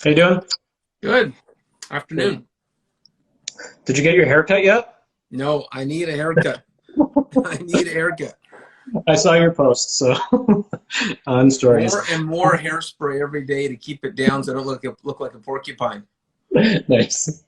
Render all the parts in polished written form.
How you doing? Good. Good. Afternoon. Did you get your haircut yet? No, I need a haircut. I need a haircut. I saw your post, so on stories. More and more hairspray every day to keep it down so I don't look like a porcupine. Nice.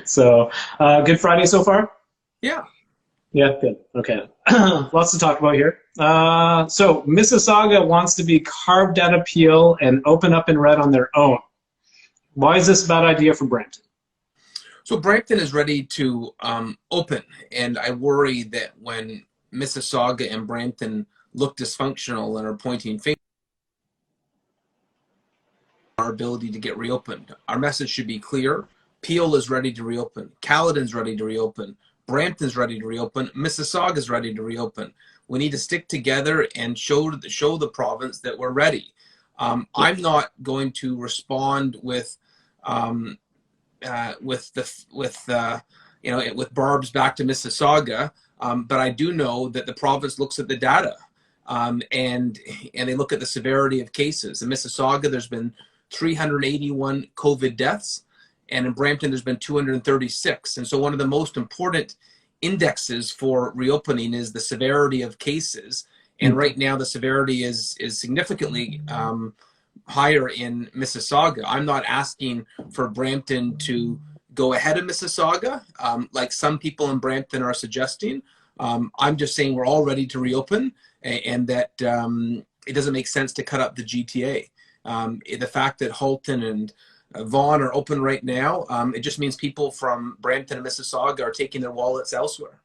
So, good Friday so far? Yeah. Yeah, good. Okay. Lots to talk about here. So, Mississauga wants to be carved out of Peel and open up in red on their own. Why is this a bad idea for Brampton? So Brampton is ready to open, and I worry that when Mississauga and Brampton look dysfunctional and are pointing fingers at our ability to get reopened, our message should be clear. Peel is ready to reopen. Caledon's ready to reopen. Brampton's ready to reopen. Mississauga's ready to reopen. We need to stick together and show the province that we're ready. I'm not going to respond with with barbs back to Mississauga, but I do know that the province looks at the data, and they look at the severity of cases. In Mississauga, there's been 381 COVID deaths, and in Brampton, there's been 236. And so one of the most important indexes for reopening is the severity of cases. And right now, the severity is significantly higher in Mississauga. I'm not asking for Brampton to go ahead of Mississauga, like some people in Brampton are suggesting. I'm just saying we're all ready to reopen, and that it doesn't make sense to cut up the GTA. The fact that Halton and Vaughan are open right now, it just means people from Brampton and Mississauga are taking their wallets elsewhere.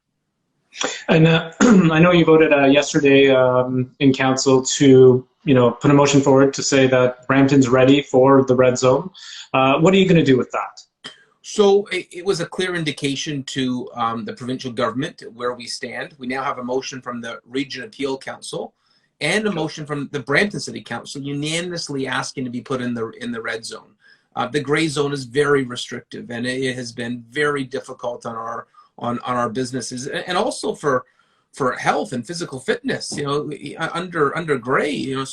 And I know you voted yesterday in council to, put a motion forward to say that Brampton's ready for the red zone. What are you going to do with that? So it was a clear indication to the provincial government where we stand. We now have a motion from the Region Appeal Council and a motion from the Brampton City Council unanimously asking to be put in the red zone. The gray zone is very restrictive, and it has been very difficult on our businesses, and also for health and physical fitness. Under gray,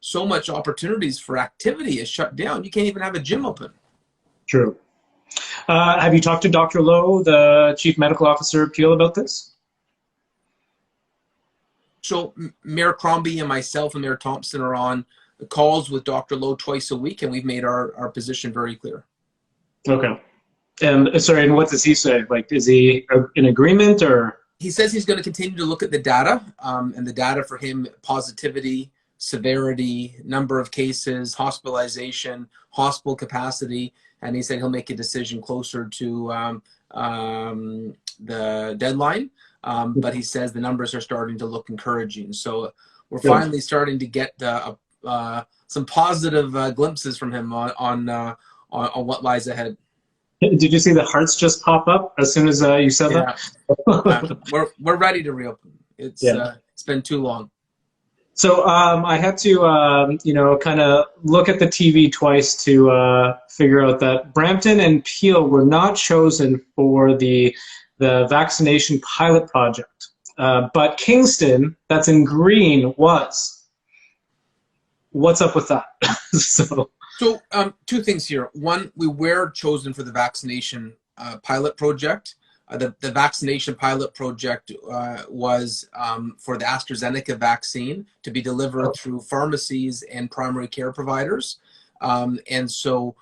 so much opportunities for activity is shut down. You can't even have a gym open. True. Have you talked to Dr. Lowe, the Chief Medical Officer of Peel, about this? So Mayor Crombie and myself and Mayor Thompson are on the calls with Dr. Lowe twice a week, and we've made our position very clear. Okay. And sorry, and what does he say? Like, is he in agreement, or? He says he's going to continue to look at the data, and the data for him: positivity, severity, number of cases, hospitalization, hospital capacity, and he said he'll make a decision closer to the deadline. But he says the numbers are starting to look encouraging. So we're finally starting to get some positive glimpses from him on what lies ahead. Did you see the hearts just pop up as soon as you said that? We're ready to reopen. It's been too long. So I had to kind of look at the TV twice to figure out that Brampton and Peel were not chosen for the vaccination pilot project, but Kingston, that's in green, was. What's up with that? So two things here. One, we were chosen for the vaccination pilot project. The vaccination pilot project was for the AstraZeneca vaccine to be delivered through pharmacies and primary care providers. And so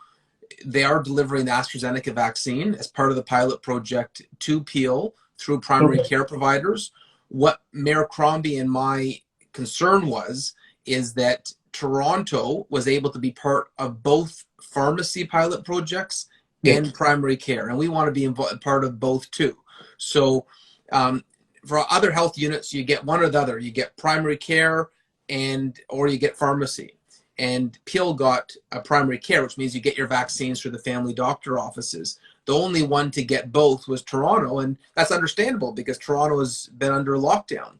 they are delivering the AstraZeneca vaccine as part of the pilot project to Peel through primary care providers. What Mayor Crombie and my concern is that Toronto was able to be part of both pharmacy pilot projects and primary care, and we want to be part of both too. So for other health units, you get one or the other. You get primary care or you get pharmacy. And Peel got a primary care, which means you get your vaccines through the family doctor offices. The only one to get both was Toronto, and that's understandable because Toronto has been under lockdown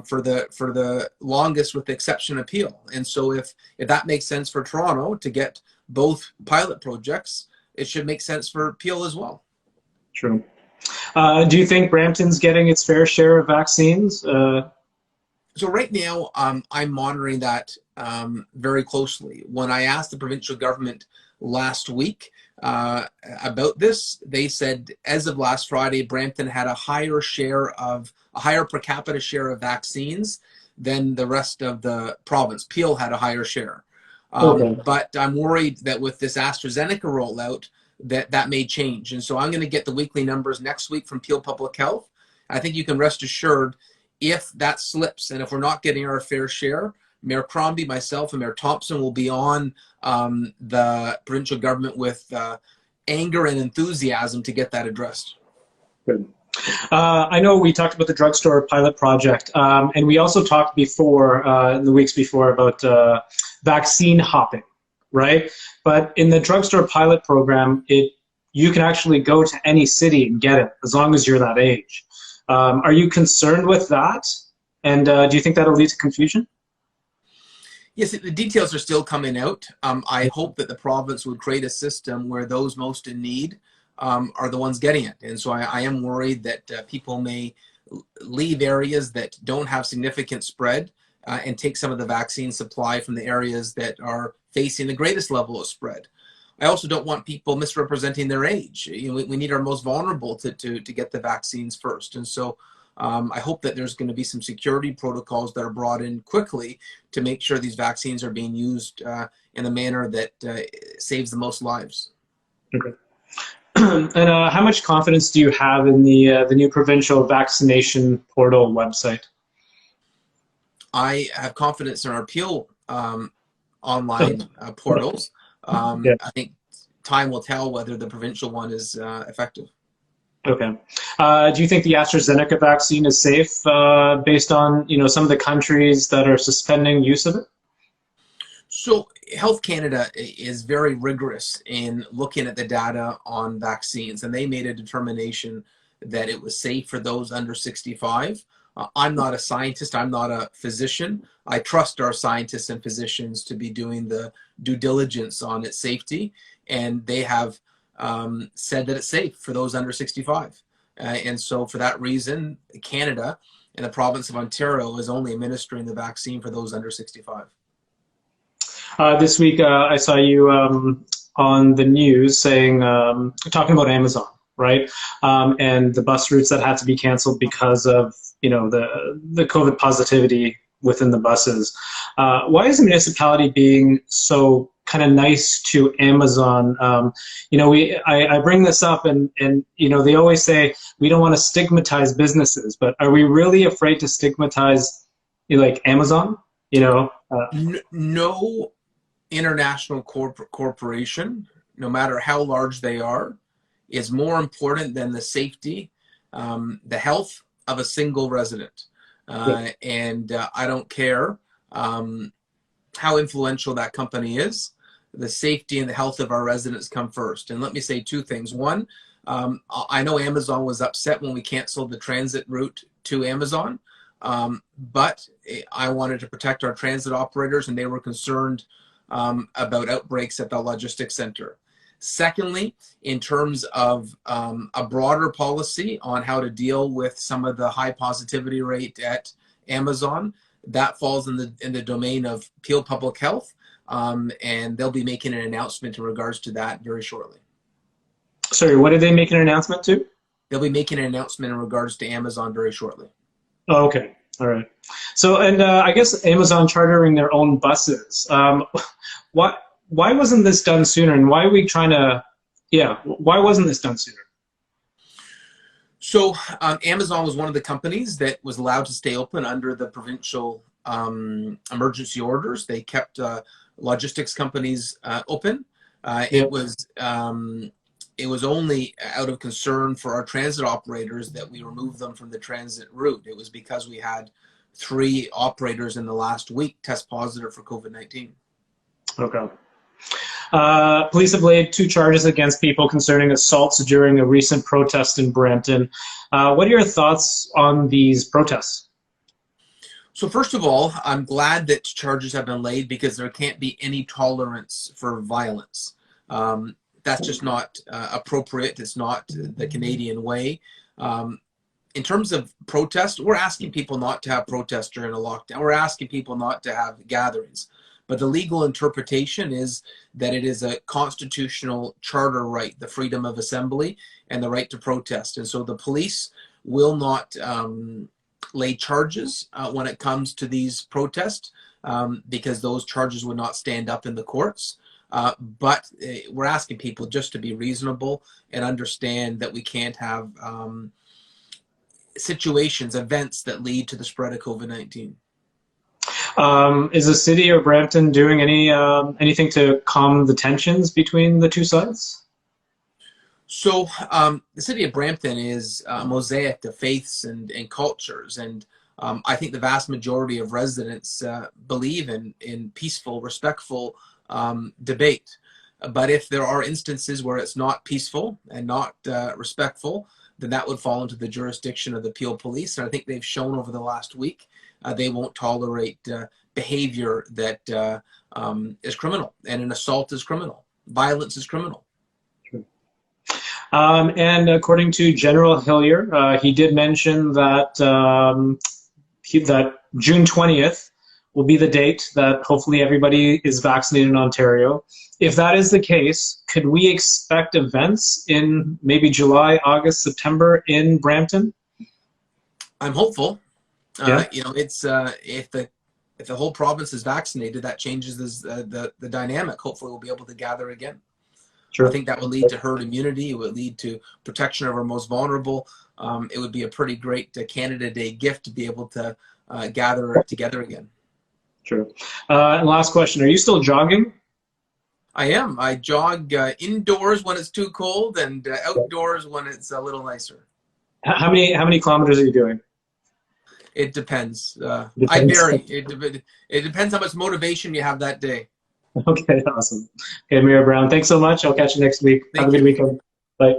for the longest, with the exception of Peel. And so if that makes sense for Toronto to get both pilot projects, it should make sense for Peel as well. True. Do you think Brampton's getting its fair share of vaccines? So right now, I'm monitoring that very closely. When I asked the provincial government last week about this, they said as of last Friday, Brampton had a higher per capita share of vaccines than the rest of the province. Peel had a higher share. Okay. But I'm worried that with this AstraZeneca rollout, that may change. And so I'm going to get the weekly numbers next week from Peel Public Health. I think you can rest assured if that slips and if we're not getting our fair share, Mayor Crombie, myself, and Mayor Thompson will be on the provincial government with anger and enthusiasm to get that addressed. Good. I know we talked about the drugstore pilot project, and we also talked before, in the weeks before, about vaccine hopping, right? But in the drugstore pilot program, you can actually go to any city and get it, as long as you're that age. Are you concerned with that? And do you think that'll lead to confusion? Yes, the details are still coming out. I hope that the province would create a system where those most in need are the ones getting it. And so I am worried that people may leave areas that don't have significant spread and take some of the vaccine supply from the areas that are facing the greatest level of spread. I also don't want people misrepresenting their age. We need our most vulnerable to get the vaccines first. And so I hope that there's going to be some security protocols that are brought in quickly to make sure these vaccines are being used in a manner that saves the most lives. Okay. And how much confidence do you have in the new provincial vaccination portal website? I have confidence in our Peel online portals. Yeah. I think time will tell whether the provincial one is effective. Okay. Do you think the AstraZeneca vaccine is safe based on some of the countries that are suspending use of it? So Health Canada is very rigorous in looking at the data on vaccines, and they made a determination that it was safe for those under 65. I'm not a scientist. I'm not a physician. I trust our scientists and physicians to be doing the due diligence on its safety, and they have said that it's safe for those under 65. And so for that reason, Canada and the province of Ontario is only administering the vaccine for those under 65. This week, I saw you on the news saying, talking about Amazon, right? And the bus routes that had to be canceled because of, the COVID positivity within the buses. Why is the municipality being so kind of nice to Amazon? I bring this up and they always say we don't want to stigmatize businesses, but are we really afraid to stigmatize like Amazon? No international corporation, no matter how large they are, is more important than the safety, the health of a single resident. And I don't care how influential that company is. The safety and the health of our residents come first. And let me say two things. One, I know Amazon was upset when we canceled the transit route to Amazon, but I wanted to protect our transit operators, and they were concerned about outbreaks at the logistics center. Secondly, in terms of a broader policy on how to deal with some of the high positivity rate at Amazon, that falls in the domain of Peel Public Health, and they'll be making an announcement in regards to that very shortly. Sorry, what are they making an announcement to? They'll be making an announcement in regards to Amazon very shortly. Oh, okay. All right. So, and I guess Amazon chartering their own buses. Why wasn't this done sooner? And why are we trying to, why wasn't this done sooner? So Amazon was one of the companies that was allowed to stay open under the provincial emergency orders. They kept logistics companies open. It was only out of concern for our transit operators that we removed them from the transit route. It was because we had 3 operators in the last week test positive for COVID-19. Okay. Police have laid 2 charges against people concerning assaults during a recent protest in Brampton. What are your thoughts on these protests? So first of all, I'm glad that charges have been laid because there can't be any tolerance for violence. That's just not appropriate. It's not the Canadian way. In terms of protest, we're asking people not to have protests during a lockdown. We're asking people not to have gatherings. But the legal interpretation is that it is a constitutional charter right, the freedom of assembly and the right to protest. And so the police will not lay charges when it comes to these protests because those charges would not stand up in the courts. But we're asking people just to be reasonable and understand that we can't have situations, events that lead to the spread of COVID-19. Is the city of Brampton doing anything to calm the tensions between the two sides? So the city of Brampton is a mosaic of faiths and cultures, and I think the vast majority of residents believe in peaceful, respectful debate. But if there are instances where it's not peaceful and not respectful, then that would fall into the jurisdiction of the Peel Police. And I think they've shown over the last week they won't tolerate behavior that is criminal, and an assault is criminal. Violence is criminal. And according to General Hillier, he did mention that that June 20th will be the date that hopefully everybody is vaccinated in Ontario. If that is the case, could we expect events in maybe July, August, September in Brampton? I'm hopeful. Yeah. You know, it's if the whole province is vaccinated, that changes the dynamic. Hopefully, we'll be able to gather again. Sure. I think that would lead to herd immunity. It would lead to protection of our most vulnerable. It would be a pretty great Canada Day gift to be able to gather together again. True. And last question: are you still jogging? I am. I jog indoors when it's too cold and outdoors when it's a little nicer. How many kilometers are you doing? It depends. Depends. I vary. It depends how much motivation you have that day. Okay, awesome. Okay, Mayor Brown, thanks so much. I'll catch you next week. Have a good weekend. Bye.